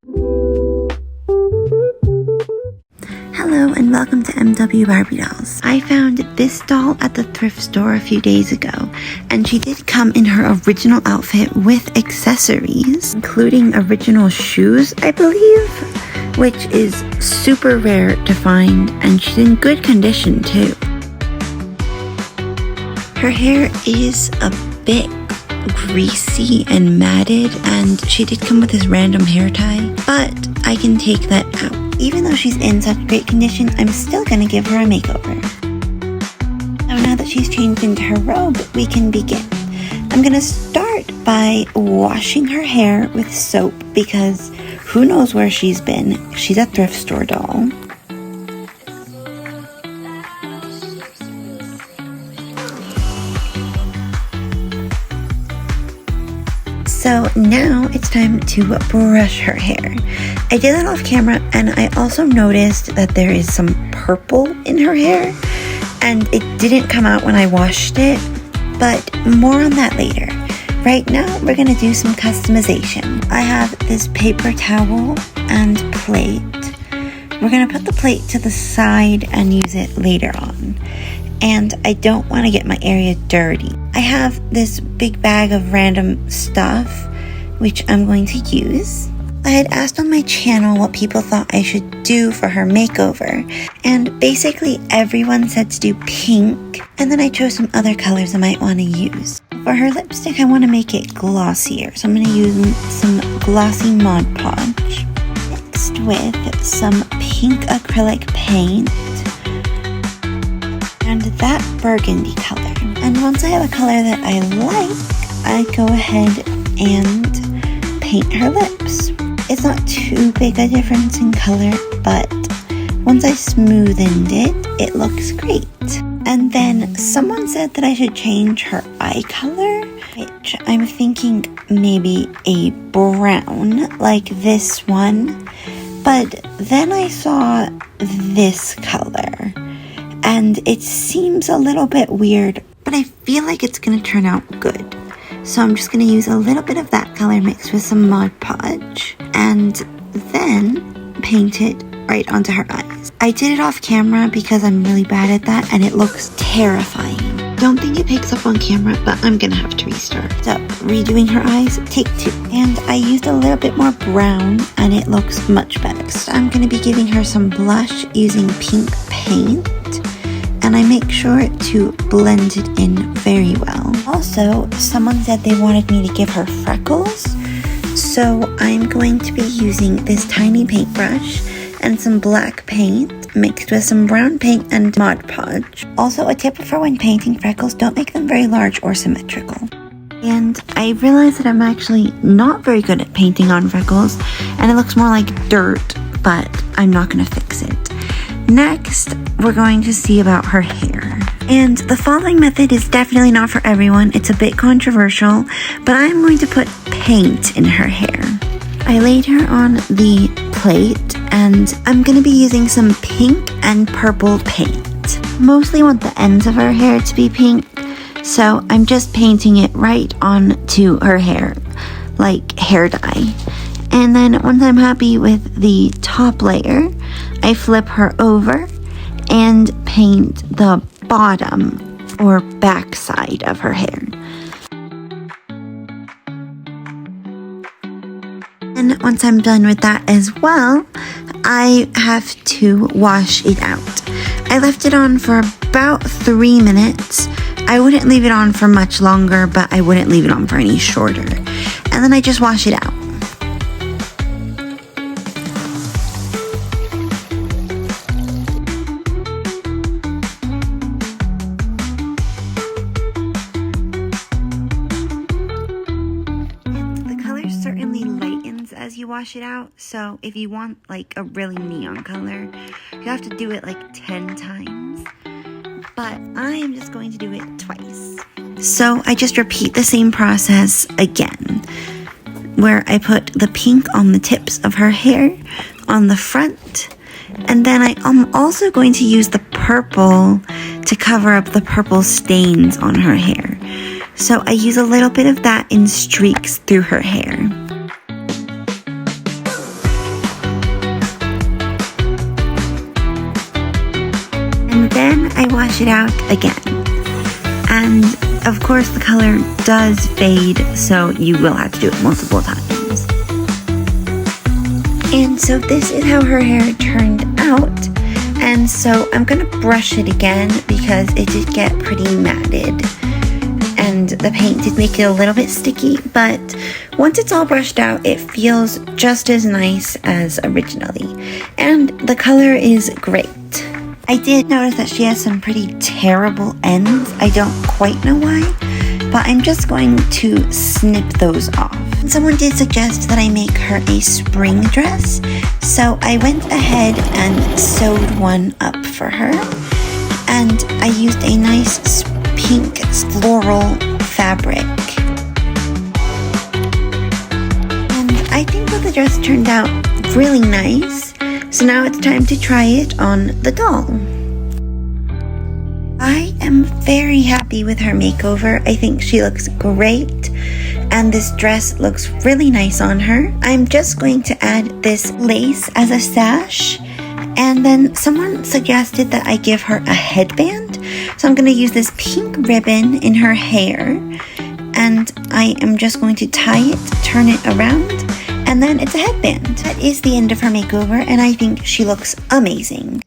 Hello and welcome to MW Barbie Dolls. I found this doll at the thrift store a few days ago, and she did come in her original outfit with accessories, including original shoes, I believe, which is super rare to find, and she's in good condition too. Her hair is a bit greasy and matted, and she did come with this random hair tie, but I can take that out. Even though she's in such great condition, I'm still gonna give her a makeover. So now that she's changed into her robe, we can begin. I'm gonna start by washing her hair with soap because who knows where she's been. She's a thrift store doll. So now it's time to brush her hair. I did that off camera, and I also noticed that there is some purple in her hair, and it didn't come out when I washed it, but more on that later. Right now, we're gonna do some customization. I have this paper towel and plate. We're gonna put the plate to the side and use it later on. And I don't want to get my area dirty. I have this big bag of random stuff, which I'm going to use. I had asked on my channel what people thought I should do for her makeover, and basically everyone said to do pink, and then I chose some other colors I might want to use. For her lipstick, I want to make it glossier, so I'm going to use some glossy Mod Podge mixed with some pink acrylic paint and that burgundy color. And once I have a color that I like, I go ahead and paint her lips. It's not too big a difference in color, but once I smoothened it, it looks great. And then someone said that I should change her eye color, which I'm thinking maybe a brown, like this one. But then I saw this color, and it seems a little bit weird, but I feel like it's going to turn out good. So I'm just going to use a little bit of that color mixed with some Mod Podge and then paint it right onto her eyes. I did it off camera because I'm really bad at that, and it looks terrifying. Don't think it picks up on camera, but I'm going to have to restart. So redoing her eyes, take 2. And I used a little bit more brown, and it looks much better. So I'm going to be giving her some blush using pink paint. And I make sure to blend it in very well. Also, someone said they wanted me to give her freckles, so I'm going to be using this tiny paintbrush and some black paint mixed with some brown paint and Mod Podge. Also, a tip for when painting freckles, don't make them very large or symmetrical. And I realized that I'm actually not very good at painting on freckles, and it looks more like dirt, but I'm not going to fix it. Next, we're going to see about her hair. And the following method is definitely not for everyone. It's a bit controversial, but I'm going to put paint in her hair. I laid her on the plate, and I'm going to be using some pink and purple paint. Mostly want the ends of her hair to be pink, so I'm just painting it right onto her hair, like hair dye. And then once I'm happy with the top layer, I flip her over and paint the bottom or back side of her hair. And once I'm done with that as well, I have to wash it out. I left it on for about 3 minutes. I wouldn't leave it on for much longer, but I wouldn't leave it on for any shorter. And then I just wash it out. As you wash it out, so if you want like a really neon color, you have to do it like 10 times, but I am just going to do it twice. So I just repeat the same process again, where I put the pink on the tips of her hair on the front, and then I'm also going to use the purple to cover up the purple stains on her hair. So I use a little bit of that in streaks through her hair. I wash it out again. And of course the color does fade, so you will have to do it multiple times. And so this is how her hair turned out. And so I'm gonna brush it again because it did get pretty matted. And the paint did make it a little bit sticky, but once it's all brushed out, it feels just as nice as originally. And the color is great. I did notice that she has some pretty terrible ends. I don't quite know why, but I'm just going to snip those off. Someone did suggest that I make her a spring dress, so I went ahead and sewed one up for her. And I used a nice pink floral fabric. And I think that the dress turned out really nice. So now it's time to try it on the doll. I am very happy with her makeover. I think she looks great. And this dress looks really nice on her. I'm just going to add this lace as a sash. And then someone suggested that I give her a headband. So I'm going to use this pink ribbon in her hair. And I am just going to tie it, turn it around, and then it's a headband. That is the end of her makeover, and I think she looks amazing.